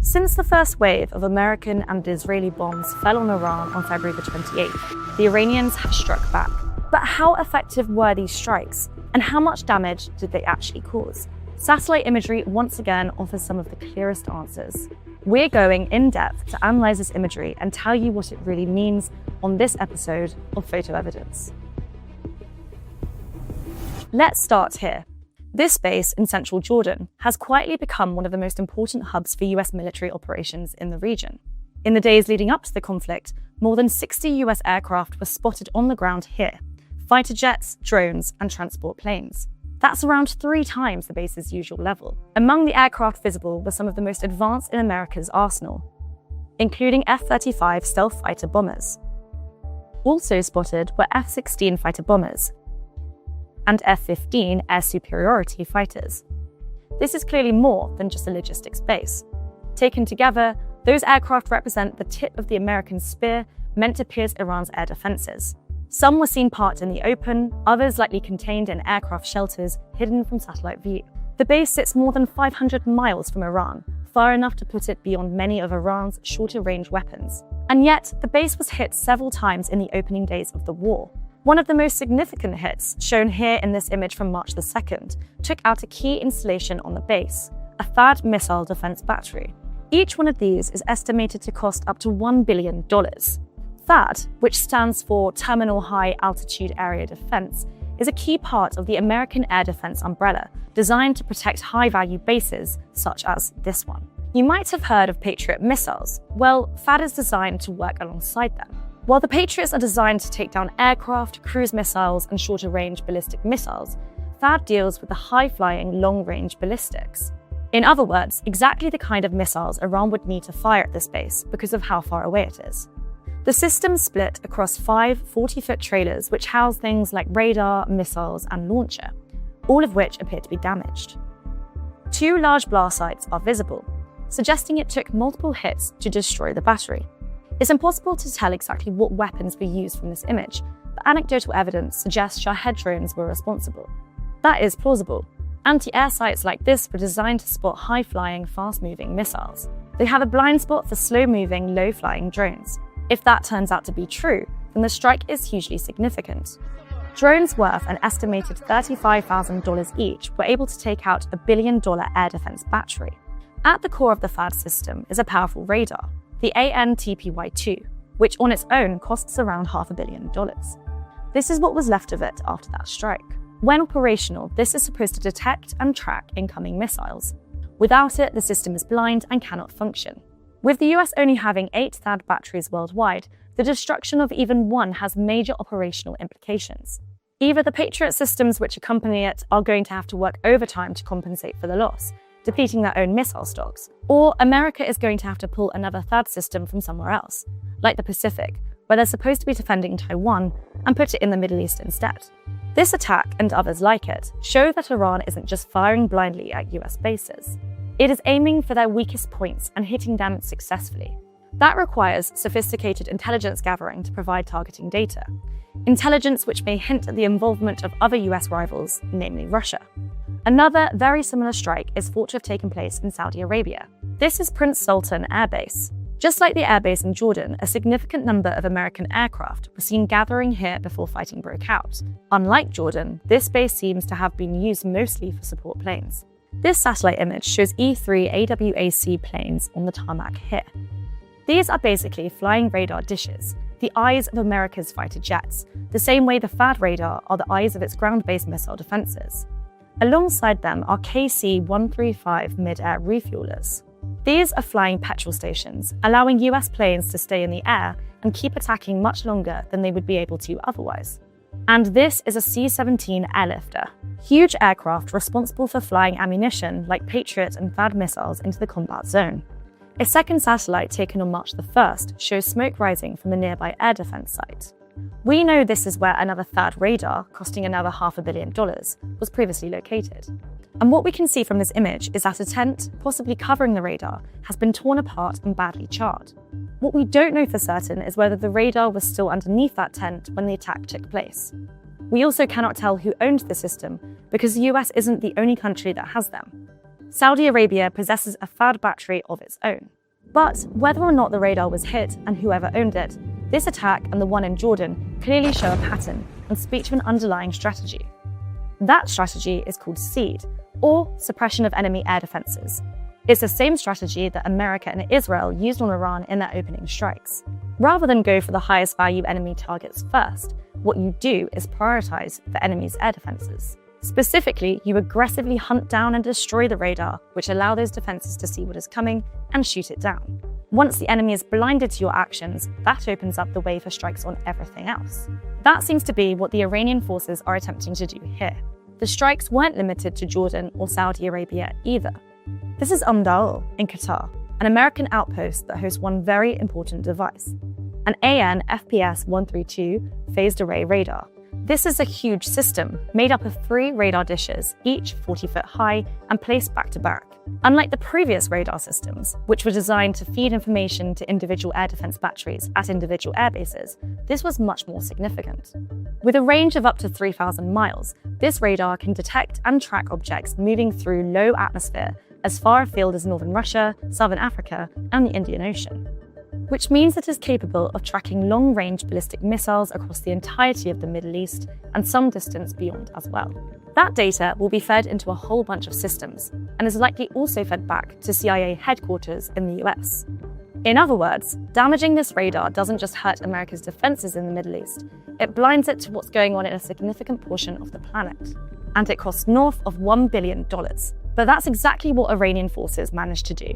Since the first wave of American and Israeli bombs fell on Iran on February the 28th, the Iranians have struck back. But how effective were these strikes, and how much damage did they actually cause? Satellite imagery once again offers some of the clearest answers. We're going in depth to analyze this imagery and tell you what it really means on this episode of Photo Evidence. Let's start here. This base in central Jordan has quietly become one of the most important hubs for US military operations in the region. In the days leading up to the conflict, more than 60 US aircraft were spotted on the ground here: fighter jets, drones, and transport planes. That's around 3 times the base's usual level. Among the aircraft visible were some of the most advanced in America's arsenal, including F-35 stealth fighter bombers. Also spotted were F-16 fighter bombers and F-15 air superiority fighters. This is clearly more than just a logistics base. Taken together, those aircraft represent the tip of the American spear meant to pierce Iran's air defenses. Some were seen parked in the open, others likely contained in aircraft shelters hidden from satellite view. The base sits more than 500 miles from Iran, far enough to put it beyond many of Iran's shorter-range weapons. And yet, the base was hit several times in the opening days of the war. One of the most significant hits, shown here in this image from March the 2nd, took out a key installation on the base, a THAAD missile defense battery. Each one of these is estimated to cost up to $1 billion. THAAD, which stands for Terminal High Altitude Area Defense, is a key part of the American air defense umbrella, designed to protect high-value bases, such as this one. You might have heard of Patriot missiles. Well, THAAD is designed to work alongside them. While the Patriots are designed to take down aircraft, cruise missiles, and shorter-range ballistic missiles, THAAD deals with the high-flying, long-range ballistics. In other words, exactly the kind of missiles Iran would need to fire at this base because of how far away it is. The system split across 5 40-foot trailers which house things like radar, missiles, and launcher, all of which appear to be damaged. 2 large blast sites are visible, suggesting it took multiple hits to destroy the battery. It's impossible to tell exactly what weapons were used from this image, but anecdotal evidence suggests Shahed drones were responsible. That is plausible. Anti-air sites like this were designed to spot high-flying, fast-moving missiles. They have a blind spot for slow-moving, low-flying drones. If that turns out to be true, then the strike is hugely significant. Drones worth an estimated $35,000 each were able to take out a $1 billion air defense battery. At the core of the THAAD system is a powerful radar, the AN/TPY-2, which on its own costs around $500 million. This is what was left of it after that strike. When operational, this is supposed to detect and track incoming missiles. Without it, the system is blind and cannot function. With the US only having 8 THAAD batteries worldwide, the destruction of even one has major operational implications. Either the Patriot systems which accompany it are going to have to work overtime to compensate for the loss, depleting their own missile stocks, or America is going to have to pull another THAAD system from somewhere else, like the Pacific, where they're supposed to be defending Taiwan, and put it in the Middle East instead. This attack, and others like it, show that Iran isn't just firing blindly at US bases. It is aiming for their weakest points and hitting them successfully. That requires sophisticated intelligence gathering to provide targeting data, intelligence which may hint at the involvement of other US rivals, namely Russia. Another very similar strike is thought to have taken place in Saudi Arabia. This is Prince Sultan Air Base. Just like the airbase in Jordan, a significant number of American aircraft were seen gathering here before fighting broke out. Unlike Jordan, this base seems to have been used mostly for support planes. This satellite image shows E-3 AWAC planes on the tarmac here. These are basically flying radar dishes, the eyes of America's fighter jets, the same way the THAAD radar are the eyes of its ground-based missile defenses. Alongside them are KC-135 mid-air refuelers. These are flying petrol stations, allowing US planes to stay in the air and keep attacking much longer than they would be able to otherwise. And this is a C-17 airlifter, huge aircraft responsible for flying ammunition like Patriot and THAAD missiles into the combat zone. A second satellite taken on March the 1st shows smoke rising from a nearby air defense site. We know this is where another THAAD radar, costing another $500 million, was previously located. And what we can see from this image is that a tent, possibly covering the radar, has been torn apart and badly charred. What we don't know for certain is whether the radar was still underneath that tent when the attack took place. We also cannot tell who owned the system, because the US isn't the only country that has them. Saudi Arabia possesses a THAAD battery of its own. But whether or not the radar was hit and whoever owned it, this attack and the one in Jordan clearly show a pattern and speak to an underlying strategy. That strategy is called SEAD, or Suppression of Enemy Air Defenses. It's the same strategy that America and Israel used on Iran in their opening strikes. Rather than go for the highest value enemy targets first, what you do is prioritize the enemy's air defenses. Specifically, you aggressively hunt down and destroy the radar, which allow those defenses to see what is coming and shoot it down. Once the enemy is blinded to your actions, that opens up the way for strikes on everything else. That seems to be what the Iranian forces are attempting to do here. The strikes weren't limited to Jordan or Saudi Arabia either. This is Dawl in Qatar, an American outpost that hosts one very important device, an AN FPS 132 phased array radar. This is a huge system made up of 3 radar dishes, each 40 foot high and placed back to back. Unlike the previous radar systems, which were designed to feed information to individual air defense batteries at individual air bases, this was much more significant. With a range of up to 3,000 miles, this radar can detect and track objects moving through low atmosphere as far afield as northern Russia, southern Africa, and the Indian Ocean, which means it is capable of tracking long-range ballistic missiles across the entirety of the Middle East and some distance beyond as well. That data will be fed into a whole bunch of systems and is likely also fed back to CIA headquarters in the US. In other words, damaging this radar doesn't just hurt America's defenses in the Middle East, it blinds it to what's going on in a significant portion of the planet. And it costs north of $1 billion. But that's exactly what Iranian forces managed to do.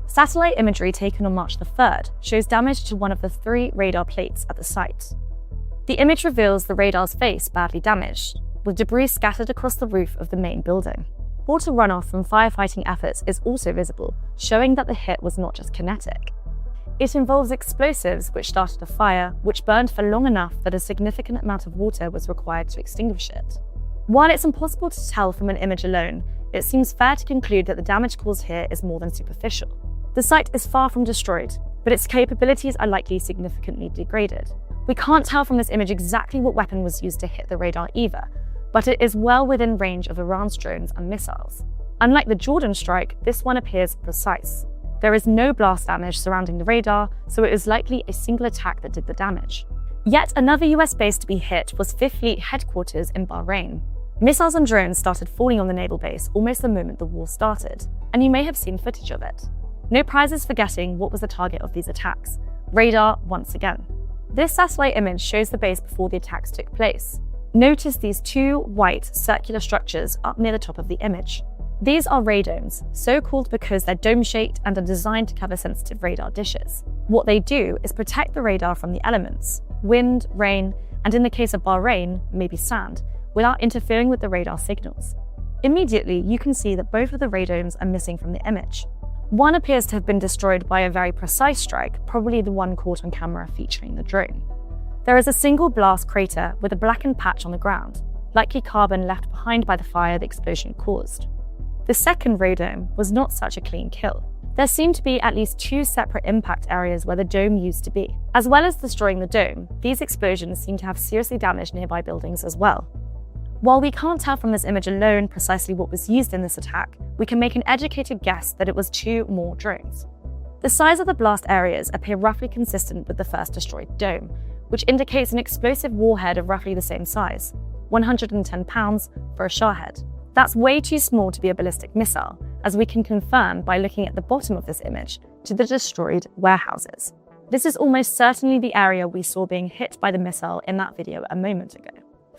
Satellite imagery taken on March the 3rd shows damage to one of the 3 radar plates at the site. The image reveals the radar's face badly damaged, with debris scattered across the roof of the main building. Water runoff from firefighting efforts is also visible, showing that the hit was not just kinetic. It involves explosives which started a fire, which burned for long enough that a significant amount of water was required to extinguish it. While it's impossible to tell from an image alone, it seems fair to conclude that the damage caused here is more than superficial. The site is far from destroyed, but its capabilities are likely significantly degraded. We can't tell from this image exactly what weapon was used to hit the radar either, but it is well within range of Iran's drones and missiles. Unlike the Jordan strike, this one appears precise. There is no blast damage surrounding the radar, so it is likely a single attack that did the damage. Yet another US base to be hit was 5th Fleet headquarters in Bahrain. Missiles and drones started falling on the naval base almost the moment the war started, and you may have seen footage of it. No prizes for guessing what was the target of these attacks. Radar once again. This satellite image shows the base before the attacks took place. Notice these 2 white circular structures up near the top of the image. These are radomes, so called because they're dome-shaped and are designed to cover sensitive radar dishes. What they do is protect the radar from the elements, wind, rain, and in the case of Bahrain, maybe sand, without interfering with the radar signals. Immediately, you can see that both of the radomes are missing from the image. One appears to have been destroyed by a very precise strike, probably the one caught on camera featuring the drone. There is a single blast crater with a blackened patch on the ground, likely carbon left behind by the fire the explosion caused. The second radome was not such a clean kill. There seemed to be at least 2 separate impact areas where the dome used to be. As well as destroying the dome, these explosions seem to have seriously damaged nearby buildings as well. While we can't tell from this image alone precisely what was used in this attack, we can make an educated guess that it was 2 more drones. The size of the blast areas appear roughly consistent with the first destroyed dome, which indicates an explosive warhead of roughly the same size, 110 pounds for a Shahed. That's way too small to be a ballistic missile, as we can confirm by looking at the bottom of this image to the destroyed warehouses. This is almost certainly the area we saw being hit by the missile in that video a moment ago.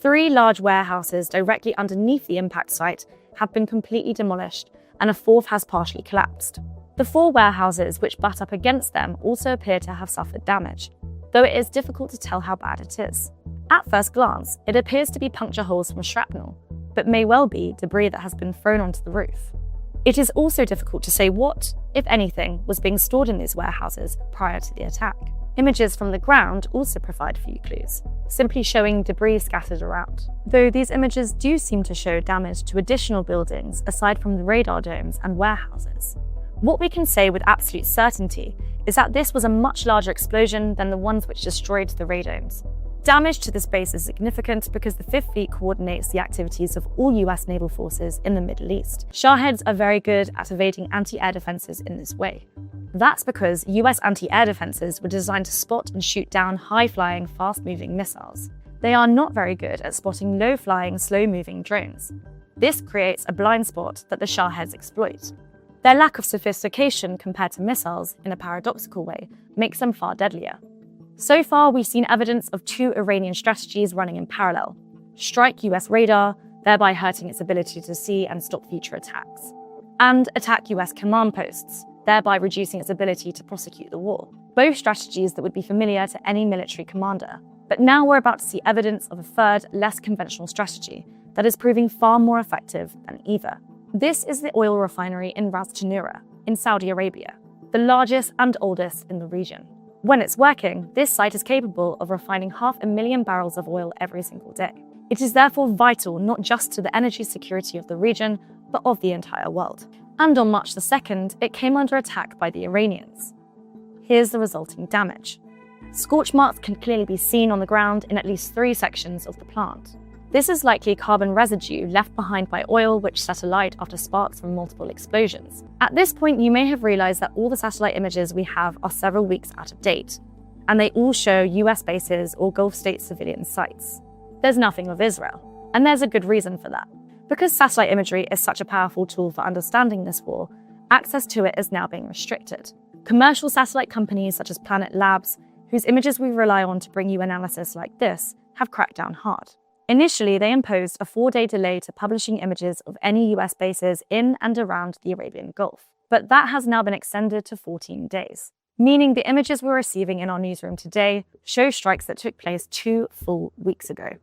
3 large warehouses directly underneath the impact site have been completely demolished, and a 4th has partially collapsed. The 4 warehouses which butt up against them also appear to have suffered damage, though it is difficult to tell how bad it is. At first glance, it appears to be puncture holes from shrapnel, but may well be debris that has been thrown onto the roof. It is also difficult to say what, if anything, was being stored in these warehouses prior to the attack. Images from the ground also provide few clues, simply showing debris scattered around, though these images do seem to show damage to additional buildings aside from the radar domes and warehouses. What we can say with absolute certainty is that this was a much larger explosion than the ones which destroyed the radomes. Damage to this base is significant because the Fifth Fleet coordinates the activities of all US naval forces in the Middle East. Shaheeds are very good at evading anti-air defenses in this way. That's because US anti-air defenses were designed to spot and shoot down high-flying, fast-moving missiles. They are not very good at spotting low-flying, slow-moving drones. This creates a blind spot that the Shaheeds exploit. Their lack of sophistication compared to missiles, in a paradoxical way, makes them far deadlier. So far, we've seen evidence of two Iranian strategies running in parallel. Strike US radar, thereby hurting its ability to see and stop future attacks. And attack US command posts, thereby reducing its ability to prosecute the war. Both strategies that would be familiar to any military commander. But now we're about to see evidence of a third, less conventional strategy that is proving far more effective than either. This is the oil refinery in Ras Tanura, in Saudi Arabia, the largest and oldest in the region. When it's working, this site is capable of refining 500,000 barrels of oil every single day. It is therefore vital not just to the energy security of the region, but of the entire world. And on March 2nd, it came under attack by the Iranians. Here's the resulting damage. Scorch marks can clearly be seen on the ground in at least 3 sections of the plant. This is likely carbon residue left behind by oil which set alight after sparks from multiple explosions. At this point, you may have realized that all the satellite images we have are several weeks out of date, and they all show US bases or Gulf state civilian sites. There's nothing of Israel, and there's a good reason for that. Because satellite imagery is such a powerful tool for understanding this war, access to it is now being restricted. Commercial satellite companies such as Planet Labs, whose images we rely on to bring you analysis like this, have cracked down hard. Initially, they imposed a 4-day delay to publishing images of any US bases in and around the Arabian Gulf. But that has now been extended to 14 days, meaning the images we're receiving in our newsroom today show strikes that took place 2 full weeks ago.